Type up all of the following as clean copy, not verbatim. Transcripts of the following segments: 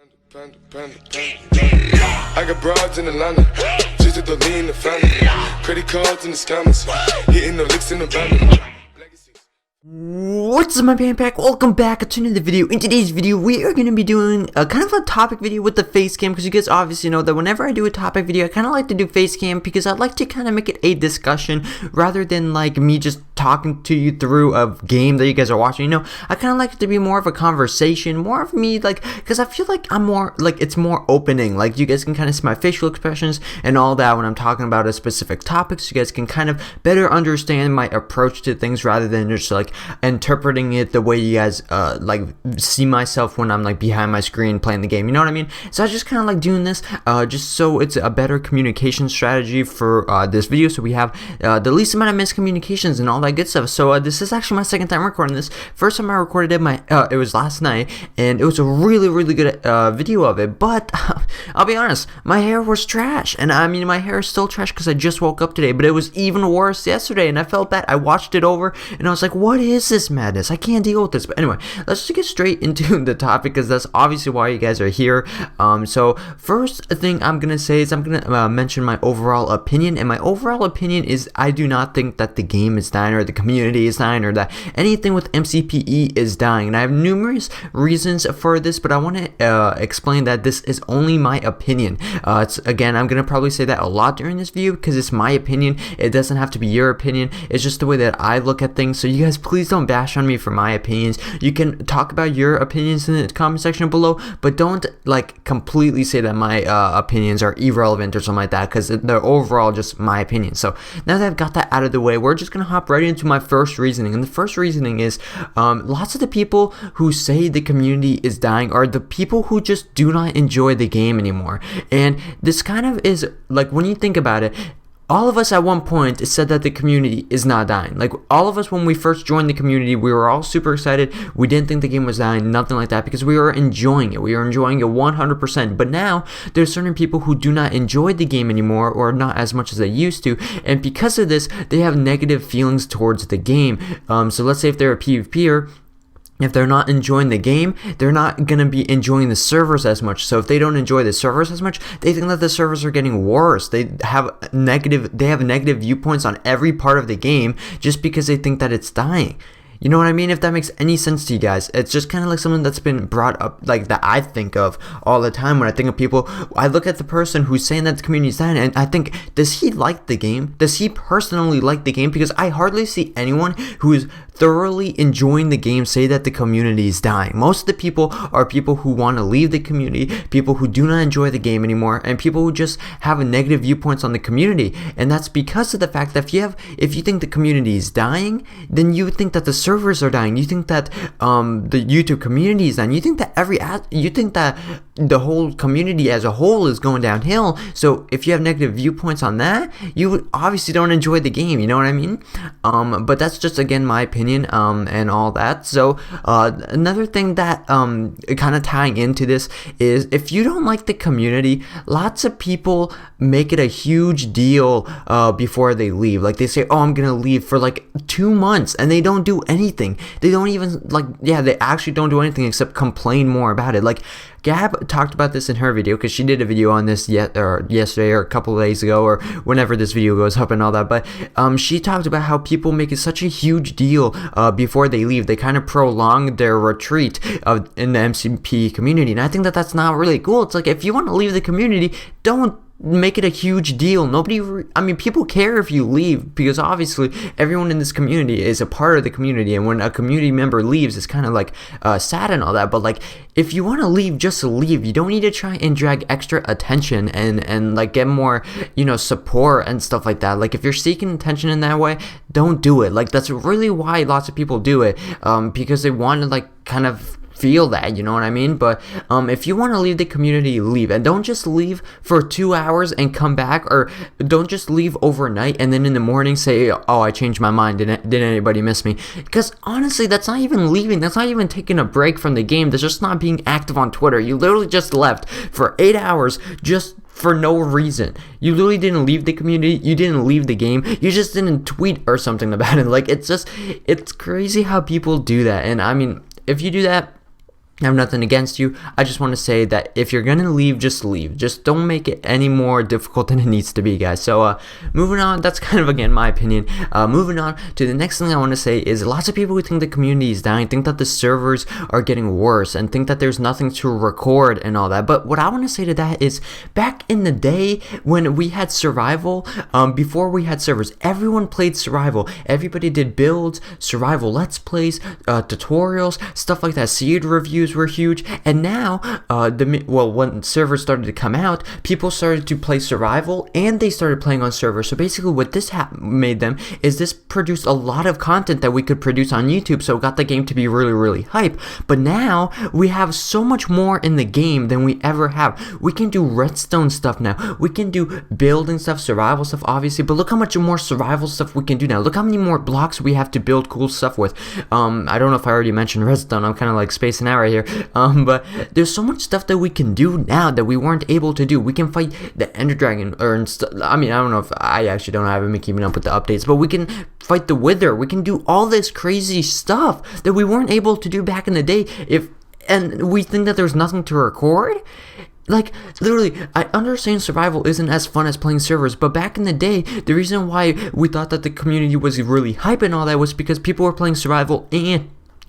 I got broads in Atlanta, just at the lean, the family, credit cards in the scammers, hitting the licks in the van. What's up, my PandaPack? Welcome back to another video. In today's video, we are going to be doing a kind of a topic video with the face cam, because you guys obviously know that whenever I do a topic video, I kind of like to do face cam because I'd like to kind of make it a discussion rather than like me just talking to you through a game that you guys are watching. You know, I kind of like it to be more of a conversation, more of me, like, because I feel like I'm more like it's more opening. Like, you guys can kind of see my facial expressions and all that when I'm talking about a specific topic, so you guys can kind of better understand my approach to things rather than just like interpreting it the way you guys like see myself when I'm like behind my screen playing the game. You know what I mean? So I just kind of like doing this just so it's a better communication strategy for this video, so we have the least amount of miscommunications and all that good stuff. So this is actually my second time recording this. First time I recorded it, it was last night, and it was a really good video of it, but I'll be honest, my hair was trash. And I mean, my hair is still trash because I just woke up today, but it was even worse yesterday, and I felt bad. I watched it over and I was like, what is this madness? I can't deal with this. But anyway, let's just get straight into the topic, because that's obviously why you guys are here. So first thing I'm gonna say is I'm gonna mention my overall opinion, and my overall opinion is I do not think that the game is dying, or the community is dying, or that anything with MCPE is dying. And I have numerous reasons for this, but I want to explain that this is only my opinion. Again, I'm gonna probably say that a lot during this video because it's my opinion. It doesn't have to be your opinion. It's just the way that I look at things. So you guys, please don't bash on me for my opinions. You can talk about your opinions in the comment section below, but don't like completely say that my opinions are irrelevant or something like that, because they're overall just my opinion. So now that I've got that out of the way, we're just gonna hop right into my first reasoning. And the first reasoning is lots of the people who say the community is dying are the people who just do not enjoy the game anymore. And this kind of is like, when you think about it, all of us at one point said that the community is not dying. Like, all of us, when we first joined the community, we were all super excited. We didn't think the game was dying, nothing like that, because we were enjoying it. We were enjoying it 100%. But now there's certain people who do not enjoy the game anymore, or not as much as they used to. And because of this, they have negative feelings towards the game. So let's say if they're a PvPer, if they're not enjoying the game, they're not going to be enjoying the servers as much. So if they don't enjoy the servers as much, they think that the servers are getting worse. They have negative viewpoints on every part of the game just because they think that it's dying. You know what I mean? If that makes any sense to you guys. It's just kind of like something that's been brought up, like, that I think of all the time when I think of people. I look at the person who's saying that the community is dying, and I think, does he like the game? Does he personally like the game? Because I hardly see anyone who is thoroughly enjoying the game say that the community is dying. Most of the people are people who want to leave the community, people who do not enjoy the game anymore, and people who just have a negative viewpoints on the community. And that's because of the fact that if you think the community is dying, then you would think that the servers are dying. You think that the YouTube community is dying. You think that the whole community as a whole is going downhill. So if you have negative viewpoints on that, you obviously don't enjoy the game. You know what I mean? But that's just, again, my opinion and all that. So another thing that kind of tying into this is, if you don't like the community, lots of people make it a huge deal before they leave. Like, they say, oh, I'm gonna leave for like 2 months, and they don't do anything. They don't even, like, yeah, they actually don't do anything except complain more about it. Like, Gab talked about this in her video, because she did a video on this yesterday or a couple of days ago, or whenever this video goes up and all that. But she talked about how people make it such a huge deal before they leave. They kind of prolong their retreat in the MCPE community, and I think that that's not really cool. It's like, if you want to leave the community, don't make it a huge deal. I mean, people care if you leave, because obviously everyone in this community is a part of the community, and when a community member leaves, it's kind of like sad and all that. But like, if you want to leave, just leave. You don't need to try and drag extra attention and like get more, you know, support and stuff like that. Like, if you're seeking attention in that way, don't do it. Like, that's really why lots of people do it, because they want to like kind of feel that, you know what I mean? But if you want to leave the community, leave. And don't just leave for 2 hours and come back, or don't just leave overnight and then in the morning say, oh, I changed my mind, did anybody miss me? Because honestly, that's not even leaving. That's not even taking a break from the game. That's just not being active on Twitter. You literally just left for 8 hours just for no reason. You literally didn't leave the community, you didn't leave the game, you just didn't tweet or something about it. Like, it's crazy how people do that. And I mean, if you do that, I have nothing against you. I just want to say that if you're gonna leave, just leave. Just don't make it any more difficult than it needs to be, guys. So moving on, that's kind of again my opinion. Moving on to the next thing I want to say is lots of people who think the community is dying, think that the servers are getting worse, and think that there's nothing to record and all that. But what I want to say to that is, back in the day when we had survival, before we had servers, everyone played survival. Everybody did builds, survival let's plays, tutorials, stuff like that. Seed reviews were huge, and now when servers started to come out, people started to play survival and they started playing on servers. So basically what this made them is this produced a lot of content that we could produce on YouTube, so it got the game to be really hype. But now we have so much more in the game than we ever have. We can do redstone stuff now, we can do building stuff, survival stuff obviously, but look how much more survival stuff we can do now. Look how many more blocks we have to build cool stuff with. I don't know if I already mentioned redstone, I'm kind of like spacing out right here, but there's so much stuff that we can do now that we weren't able to do. We can fight the Ender Dragon, I mean, I don't know if I actually don't have been keeping up with the updates, but we can fight the Wither. We can do all this crazy stuff that we weren't able to do back in the day. And we think that there's nothing to record. Like, literally, I understand survival isn't as fun as playing servers, but back in the day, the reason why we thought that the community was really hype and all that was because people were playing survival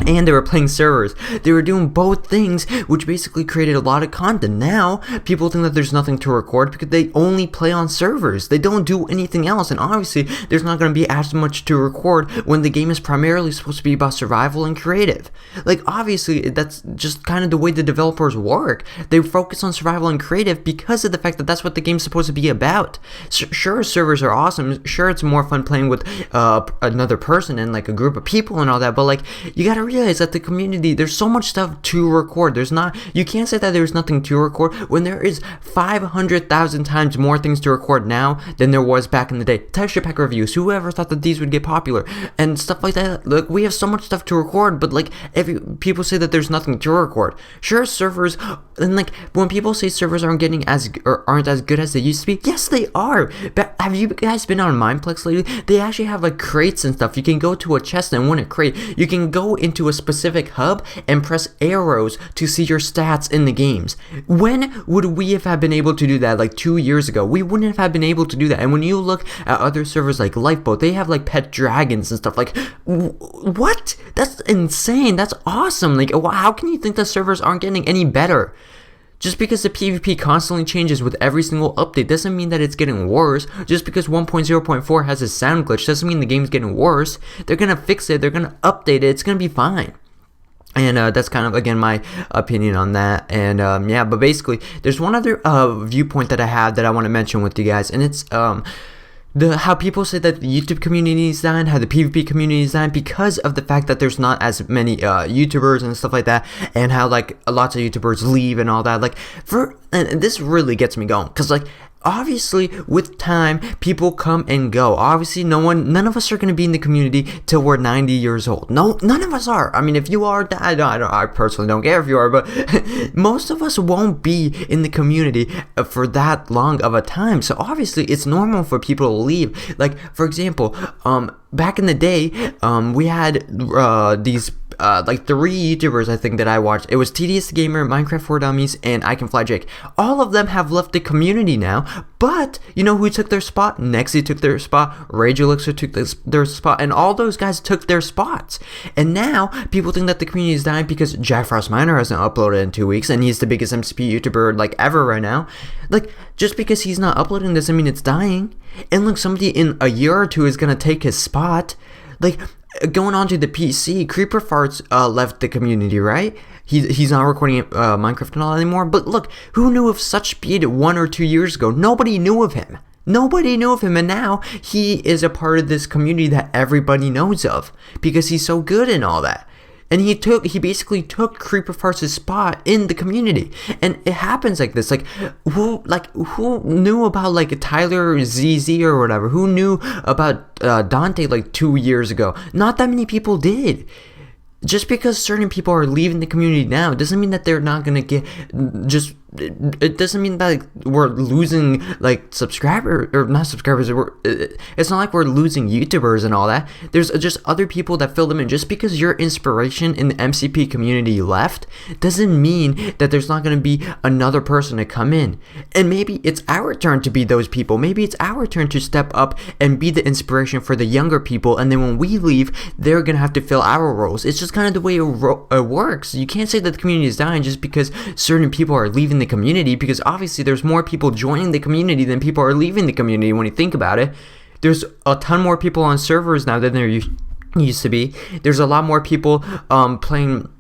and they were playing servers. They were doing both things, which basically created a lot of content. Now, people think that there's nothing to record because they only play on servers. They don't do anything else, and obviously, there's not going to be as much to record when the game is primarily supposed to be about survival and creative. Like, obviously, that's just kind of the way the developers work. They focus on survival and creative because of the fact that that's what the game's supposed to be about. Sure, servers are awesome. Sure, it's more fun playing with another person and like a group of people and all that, but like, you gotta realize that the community, there's so much stuff to record. You can't say that there's nothing to record when there is 500,000 times more things to record now than there was back in the day. Texture pack reviews, whoever thought that these would get popular and stuff like that. Look, we have so much stuff to record, but like, people say that there's nothing to record. Sure, servers, and like, when people say servers aren't as good as they used to be, yes they are. But have you guys been on Mineplex lately? They actually have like crates and stuff. You can go to a chest and win a crate. You can go into a specific hub and press arrows to see your stats in the games. When would we have been able to do that? Like 2 years ago, we wouldn't have been able to do that. And when you look at other servers like Lifeboat, they have like pet dragons and stuff. Like, what? That's insane. That's awesome. Like, how can you think the servers aren't getting any better? Just because the PvP constantly changes with every single update doesn't mean that it's getting worse. Just because 1.0.4 has a sound glitch doesn't mean the game's getting worse. They're gonna fix it, they're gonna update it, it's gonna be fine. And that's kind of, again, my opinion on that. And yeah, but basically, there's one other viewpoint that I have that I want to mention with you guys, and it's how people say that the YouTube community is dying, how the PvP community is dying because of the fact that there's not as many YouTubers and stuff like that, and how like lots of YouTubers leave and all that. Like, and this really gets me going, because like, obviously with time people come and go. Obviously none of us are going to be in the community till we're 90 years old. No, none of us are. I mean, if you are, I personally don't care if you are, but most of us won't be in the community for that long of a time. So obviously it's normal for people to leave. Like, for example, back in the day, we had these like 3 YouTubers I think that I watched. It was TDS the Gamer, Minecraft for Dummies, and I Can Fly Jake. All of them have left the community now, but you know who took their spot? Nexy took their spot, Rage Elixir took their spot, and all those guys took their spots. And now people think that the community is dying because Jack Frost Miner hasn't uploaded in 2 weeks, and he's the biggest MCPE YouTuber like ever right now. Like, just because he's not uploading doesn't mean it's dying. And look, somebody in a year or 2 is gonna take his spot. Like, going on to the PC, Creeper Farts left the community, right? He's not recording Minecraft and all anymore. But look, who knew of such speed 1 or 2 years ago? Nobody knew of him. Nobody knew of him, and now he is a part of this community that everybody knows of because he's so good and all that. And he basically took Creeper Farts' spot in the community. And it happens like this. Like, who knew about like Tyler ZZ or whatever? Who knew about Dante like 2 years ago? Not that many people did. just because certain people are leaving the community now doesn't mean that they're not gonna get just. It doesn't mean that we're losing like subscribers or not subscribers. It's not like we're losing YouTubers and all that. There's just other people that fill them in. Just because your inspiration in the MCP community left doesn't mean that there's not going to be another person to come in. And maybe it's our turn to be those people. Maybe it's our turn to step up and be the inspiration for the younger people. And then when we leave, they're going to have to fill our roles. It's just kind of the way it works. You can't say that the community is dying just because certain people are leaving the community, because obviously there's more people joining the community than people are leaving the community. When you think about it, there's a ton more people on servers now than there used to be. There's a lot more people playing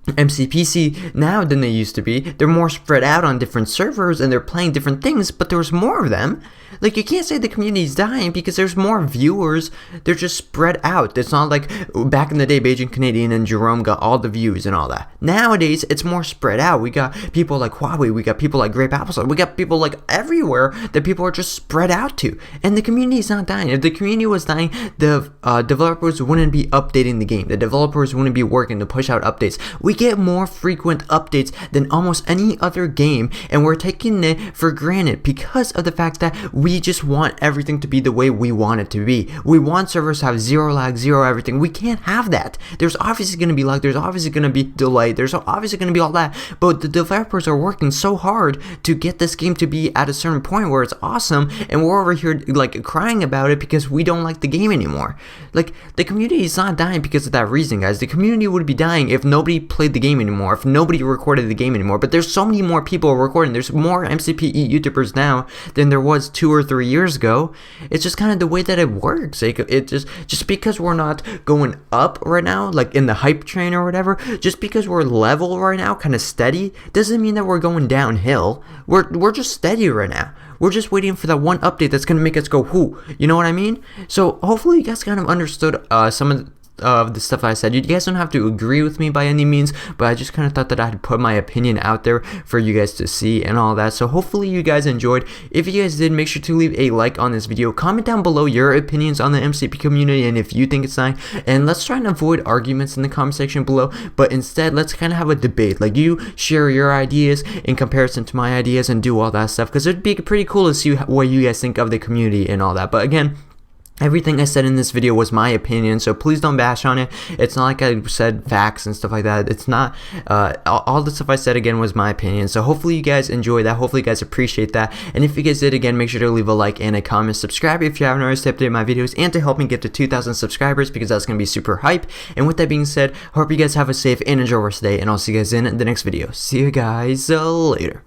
MCPC now than they used to be. They're more spread out on different servers and they're playing different things, but there's more of them. Like, you can't say the community's dying because there's more viewers. They're just spread out. It's not like back in the day, Beijing Canadian and Jerome got all the views and all that. Nowadays, it's more spread out. We got people like Huawei, we got people like Grape Applesauce, we got people like everywhere that people are just spread out to. And the community's not dying. If the community was dying, the developers wouldn't be updating the game. The developers wouldn't be working to push out updates. We get more frequent updates than almost any other game, and we're taking it for granted because of the fact that we just want everything to be the way we want it to be. We want servers to have zero lag, zero everything. We can't have that. There's obviously going to be lag, there's obviously going to be delay, there's obviously going to be all that, but the developers are working so hard to get this game to be at a certain point where it's awesome, and we're over here like crying about it because we don't like the game anymore. Like, the community is not dying because of that reason, guys. The community would be dying if nobody played the game anymore, if nobody recorded the game anymore. But there's so many more people recording. There's more MCPE YouTubers now than there was 2 or 3 years ago. It's just kind of the way that it works. Like, it just because we're not going up right now, like in the hype train or whatever, just because we're level right now, kind of steady, doesn't mean that we're going downhill. We're just steady right now. We're just waiting for that one update that's going to make us go, whoo. You know what I mean? So hopefully you guys kind of understood some of the stuff I said. You guys don't have to agree with me by any means, but I just kind of thought that I'd put my opinion out there for you guys to see and all that. So hopefully you guys enjoyed. If you guys did, make sure to leave a like on this video. Comment down below your opinions on the MCP community and if you think it's dying. And let's try and avoid arguments in the comment section below, but instead let's kind of have a debate. Like, you share your ideas in comparison to my ideas and do all that stuff, because it'd be pretty cool to see what you guys think of the community and all that. But again, everything I said in this video was my opinion, so please don't bash on it. It's not like I said facts and stuff like that. It's not, all the stuff I said again was my opinion. So hopefully you guys enjoy that. Hopefully you guys appreciate that. And if you guys did, again, make sure to leave a like and a comment. Subscribe if you haven't already to update my videos and to help me get to 2,000 subscribers, because that's going to be super hype. And with that being said, hope you guys have a safe and enjoy your day, and I'll see you guys in the next video. See you guys later.